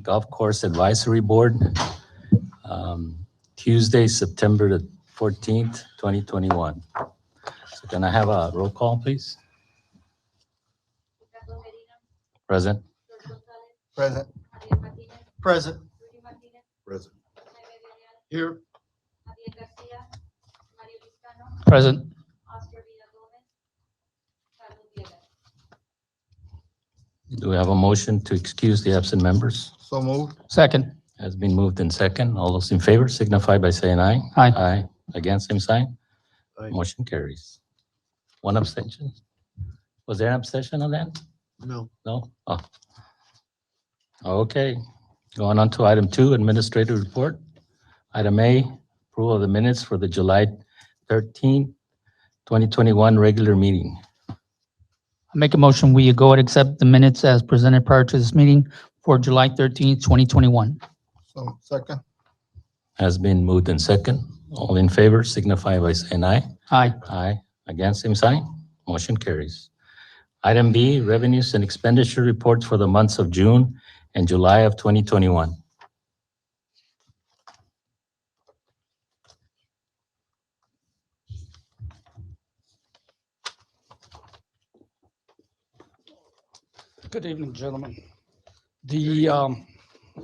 Golf Course Advisory Board, Tuesday, September the 14th, 2021. So can I have a roll call, please? Present. Present. Present. Present. Here. Present. Do we have a motion to excuse the absent members? So moved. Second. Has been moved in second. All those in favor signify by saying aye. Aye. Aye. Against, same sign. Aye. Motion carries. One abstention. Was there an abstention on that? No. No? Oh. Okay. Going on to item 2, administrative report. Item A, approval of the minutes for the July 13, 2021 regular meeting. I make a motion, we go and accept the minutes as presented prior to this meeting for July 13th, 2021. So second. Has been moved in second. All in favor signify by saying aye. Aye. Aye. Against, same sign. Motion carries. Item B, revenues and expenditure reports for the months of June and July of 2021. Good evening, gentlemen. The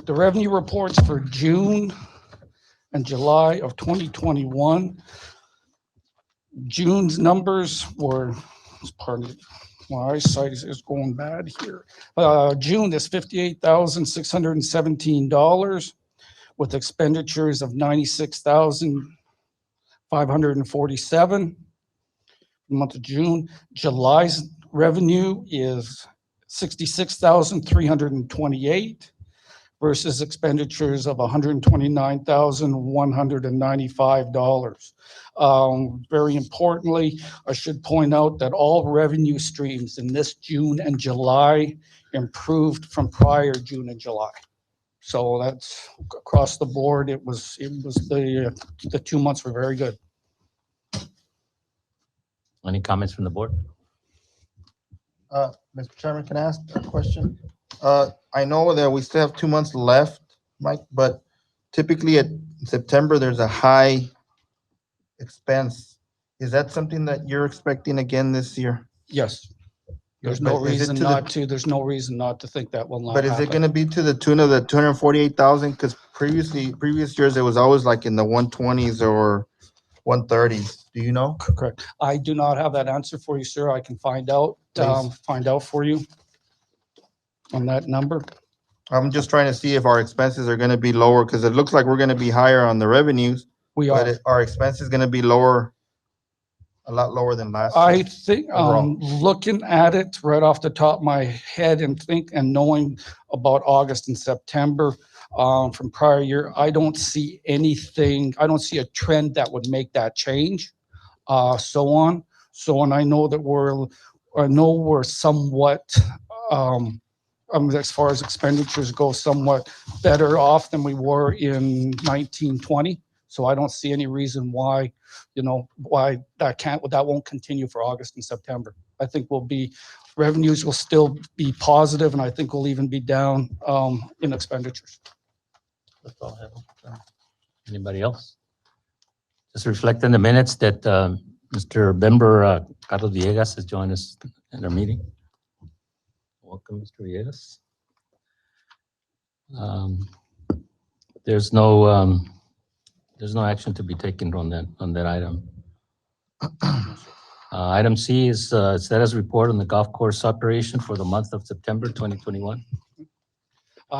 revenue reports for June and July of 2021. June's numbers were, pardon me, my eyesight is going bad here. June is $58,617 with expenditures of $96,547. Month of June. July's revenue is $66,328 versus expenditures of $129,195. Very importantly, I should point out that all revenue streams in this June and July improved from prior June and July. So that's across the board. It was the 2 months were very good. Any comments from the board? Mr. Chairman, can I ask a question? I know that we still have 2 months left, Mike, but typically at September, there's a high expense. Is that something that you're expecting again this year? Yes. There's But no is it reason to the- not to, there's no reason not to think that will not But happen. is it gonna be to the tune of the 248,000? Because previous years, it was always like in the 120s or 130s. Do you know? Correct. I do not have that answer for you, sir. I can find out for you on that number. I'm just trying to see if our expenses are gonna be lower, because it looks like we're gonna be higher on the revenues, We but are. our expenses gonna be lower, a lot lower than last I year. think, overall. looking at it right off the top of my head and knowing about August and September, from prior year, I don't see anything, I don't see a trend that would make that change, so on. So, and I know that we're somewhat, as far as expenditures go, somewhat better off than we were in 1920. So I don't see any reason why, why that won't continue for August and September. I think revenues will still be positive, and I think we'll even be down in expenditures. That's all I have. Anybody else? Just reflect in the minutes that Mr. Member Carlos Villegas has joined us in our meeting. Welcome, Mr. Villegas. There's no action to be taken on that item. Item C is status report on the golf course operation for the month of September 2021.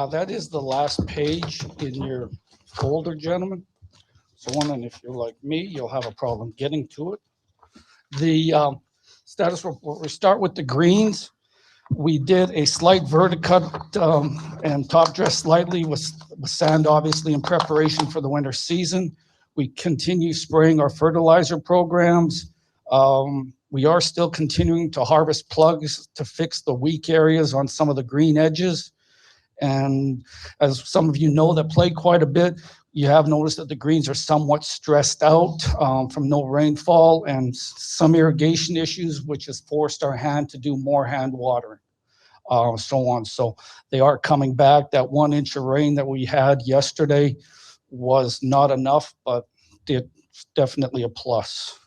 That is the last page in your folder, gentlemen. So, and if you're like me, you'll have a problem getting to it. The status report, we start with the greens. We did a slight verticut and top dress slightly with sand, obviously in preparation for the winter season. We continue spraying our fertilizer programs. We are still continuing to harvest plugs to fix the weak areas on some of the green edges. And as some of you know that play quite a bit, you have noticed that the greens are somewhat stressed out from no rainfall and some irrigation issues, which has forced our hand to do more hand watering. so on. So they are coming back. That 1 inch of rain that we had yesterday was not enough, but it's definitely a plus.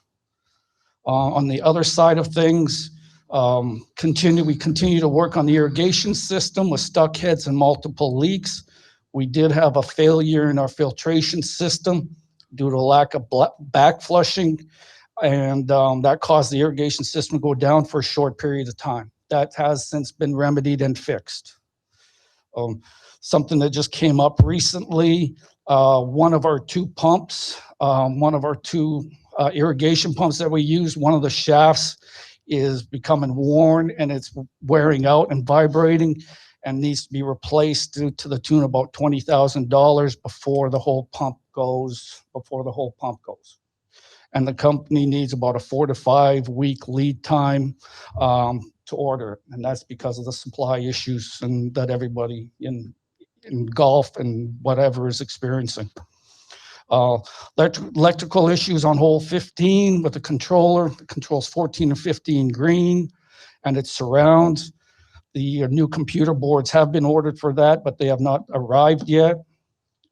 On the other side of things, we continue to work on the irrigation system with stuck heads and multiple leaks. We did have a failure in our filtration system due to lack of back flushing, and that caused the irrigation system to go down for a short period of time. That has since been remedied and fixed. Something that just came up recently, one of our two pumps, irrigation pumps that we use, one of the shafts is becoming worn and it's wearing out and vibrating and needs to be replaced to the tune of about $20,000 before the whole pump goes. And the company needs about a 4 to 5 week lead time to order it. And that's because of the supply issues and that everybody in golf and whatever is experiencing. Electrical issues on hole 15 with the controller. The controls 14 and 15 green and its surrounds. The new computer boards have been ordered for that, but they have not arrived yet.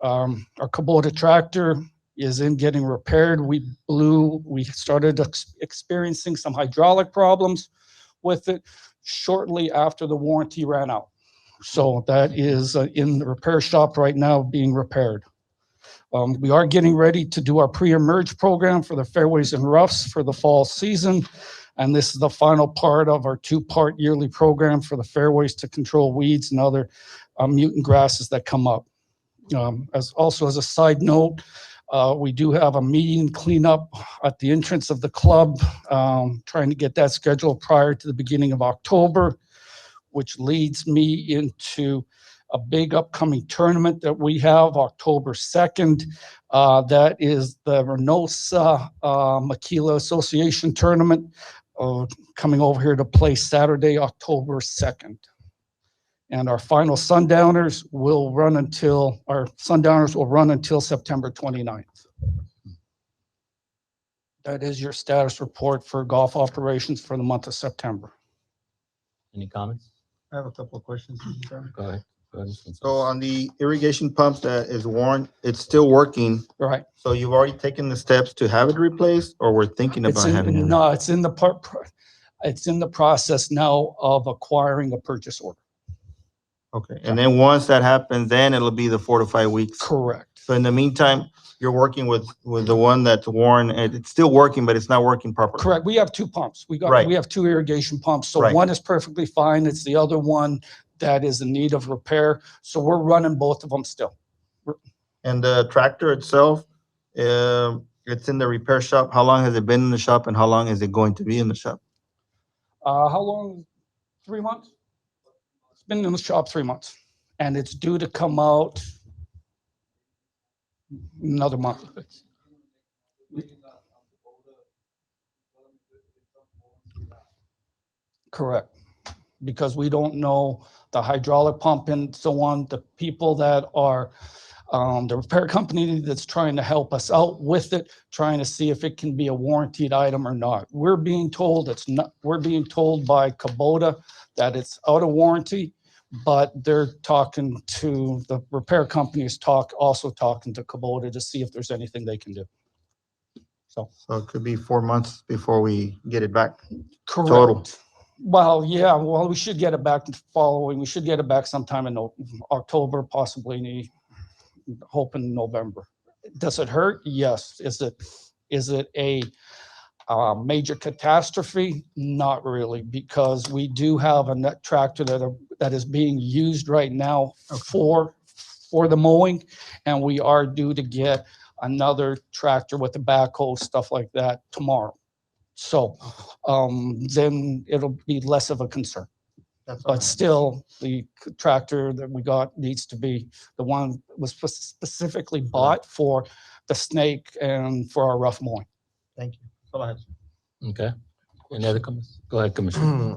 Our Kubota tractor is in getting repaired. We started experiencing some hydraulic problems with it shortly after the warranty ran out. So that is in the repair shop right now being repaired. We are getting ready to do our pre-emerge program for the fairways and roughs for the fall season. And this is the final part of our 2-part yearly program for the fairways to control weeds and other mutant grasses that come up. As a side note, we do have a median cleanup at the entrance of the club, trying to get that scheduled prior to the beginning of October, which leads me into a big upcoming tournament that we have October 2nd. That is the Reynosa Maquila Association tournament, coming over here to play Saturday, October 2nd. And our final Sundowners will run until September 29th. That is your status report for golf operations for the month of September. Any comments? I have a couple of questions. Go ahead. So on the irrigation pump that is worn, it's still working. Right. So you've already taken the steps to have it replaced, or we're thinking about having it? No, it's in the process now of acquiring a purchase order. Okay, and then once that happens, then it'll be the 4 to 5 weeks. Correct. So in the meantime, you're working with the one that's worn, and it's still working, but it's not working properly. Correct. We have 2 pumps. Right. We have 2 irrigation pumps. So Right. one is perfectly fine. It's the other one that is in need of repair. So we're running both of them still. And the tractor itself, it's in the repair shop. How long has it been in the shop, and how long is it going to be in the shop? How long? 3 months? It's been in the shop 3 months. And it's due to come out another month. Correct. Because we don't know the hydraulic pump and so on, the people that are, the repair company that's trying to help us out with it, trying to see if it can be a warranted item or not. We're being told it's not, we're being told by Kubota that it's out of warranty, but they're talking to, the repair company is also talking to Kubota to see if there's anything they can do. So it could be 4 months before we get it back. correct. Total. Well, yeah, well, we should get it back we should get it back sometime in October, possibly hoping November. Does it hurt? Yes. Is it a major catastrophe? Not really, because we do have a net tractor that is being used right now for the mowing, and we are due to get another tractor with the backhoe, stuff like that tomorrow. So then it'll be less of a concern. But still, the tractor that we got needs to be the one that was specifically bought for the snake and for our rough mowing. Thank you. Go ahead. Okay. Any other comments? Go ahead, Commissioner.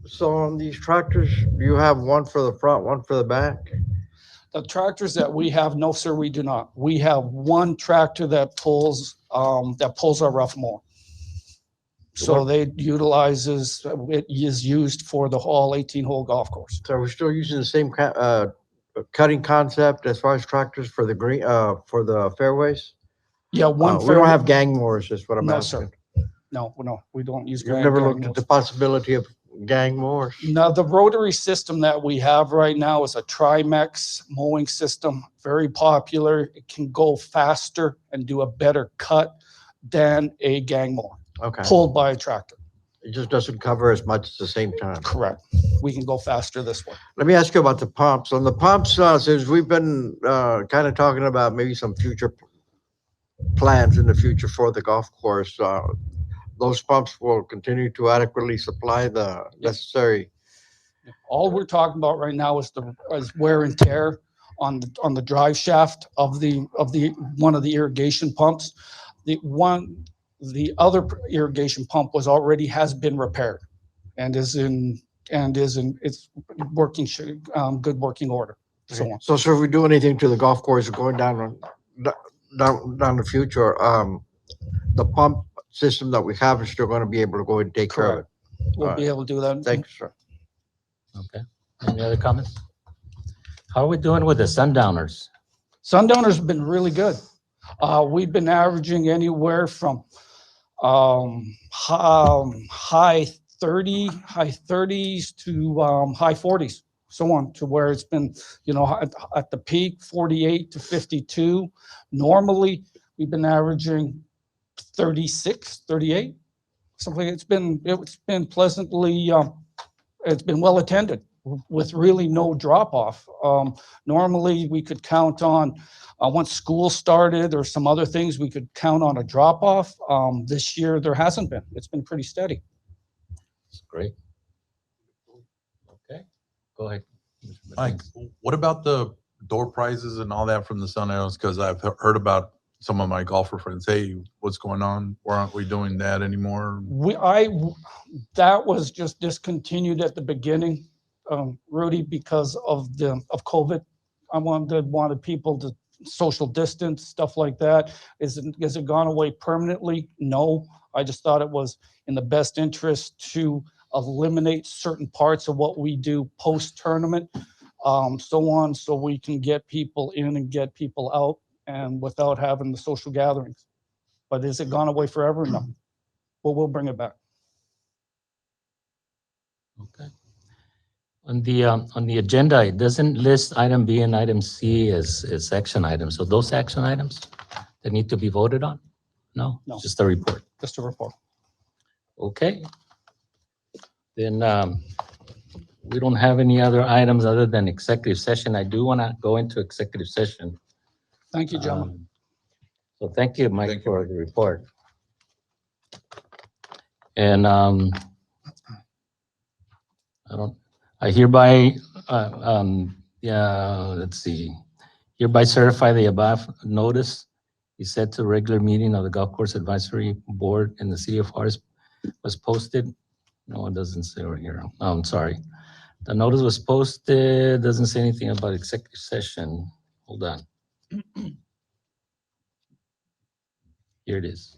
So on these tractors, you have one for the front, one for the back? The tractors that we have, no, sir, we do not. We have one tractor that pulls our rough mower. So it is used for the whole 18-hole golf course. So we're still using the same cutting concept as far as tractors for the green, for the fairways? Yeah, We don't have gang mowers, is what I'm No, sir. asking. No, we don't use. You've never gang looked at the mowers. possibility of gang mowers? Now, the rotary system that we have right now is a Trimex mowing system, very popular. It can go faster and do a better cut than a gang mower Okay. pulled by a tractor. It just doesn't cover as much at the same time. Correct. We can go faster this way. Let me ask you about the pumps. On the pumps, since we've been kind of talking about maybe some future plans in the future for the golf course, those pumps will continue to adequately supply the necessary. All we're talking about right now is wear and tear on the drive shaft of one of the irrigation pumps. The other irrigation pump has been repaired and is in it's working, good working order. So on. So if we do anything to the golf course going down the future, the pump system that we have is still going to be able to go and take care of it. We'll be able to do that. Thanks, sir. Okay. Any other comments? How are we doing with the sundowners? Sundowners have been really good. We've been averaging anywhere from high 30s to high 40s, so on, to where it's been, at the peak 48 to 52. Normally, we've been averaging 36, 38, something. It's been pleasantly, it's been well attended with really no drop off. Normally, we could count on, once school started or some other things, we could count on a drop off. This year, there hasn't been. It's been pretty steady. That's great. Okay, go ahead. Mike, what about the door prizes and all that from the Sun Arrows? Because I've heard about some of my golfer friends. Hey, what's going on? Why aren't we doing that anymore? That was just discontinued at the beginning, Rudy, because of COVID. I wanted people to social distance, stuff like that. Is it gone away permanently? No. I just thought it was in the best interest to eliminate certain parts of what we do post-tournament, so on, so we can get people in and get people out, and without having the social gatherings. But is it gone away forever? No. Well, we'll bring it back. Okay. On the agenda, it doesn't list item B and item C as action items. So those action items that need to be voted on? No? No. Just a report. Just a report. Okay. Then we don't have any other items other than executive session. I do want to go into executive session. Thank you, gentlemen. So thank you, Mike, Thank you, for Mike. the report. And I hereby, let's see, hereby certify the above notice is set to regular meeting of the Golf Course Advisory Board in the city of Pharr was posted. No, it doesn't say right here. Oh, I'm sorry. The notice was posted, doesn't say anything about executive session. Hold on. Here it is.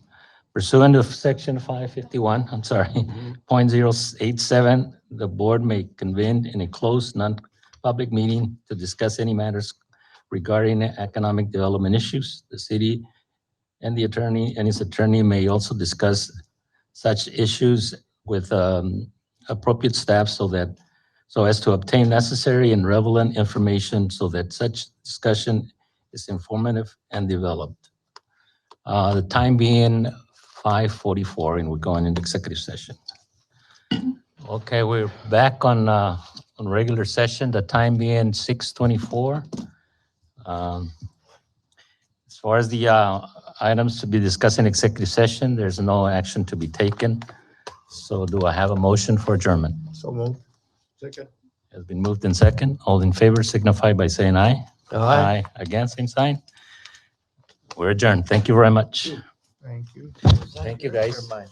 Pursuant to section 551, I'm sorry, 0.087, the board may convene in a closed non-public meeting to discuss any matters regarding economic development issues. The city and the attorney and his attorney may also discuss such issues with appropriate staff so as to obtain necessary and relevant information so that such discussion is informative and developed. The time being 5:44, and we're going into executive session. Okay, we're back on regular session, the time being 6:24. As far as the items to be discussed in executive session, there's no action to be taken. So do I have a motion for adjournment? So moved. Second. Has been moved in second. All in favor signify by saying aye. Aye. Against, same sign. We're adjourned. Thank you very much. Thank you. Thank you, guys. Never mind.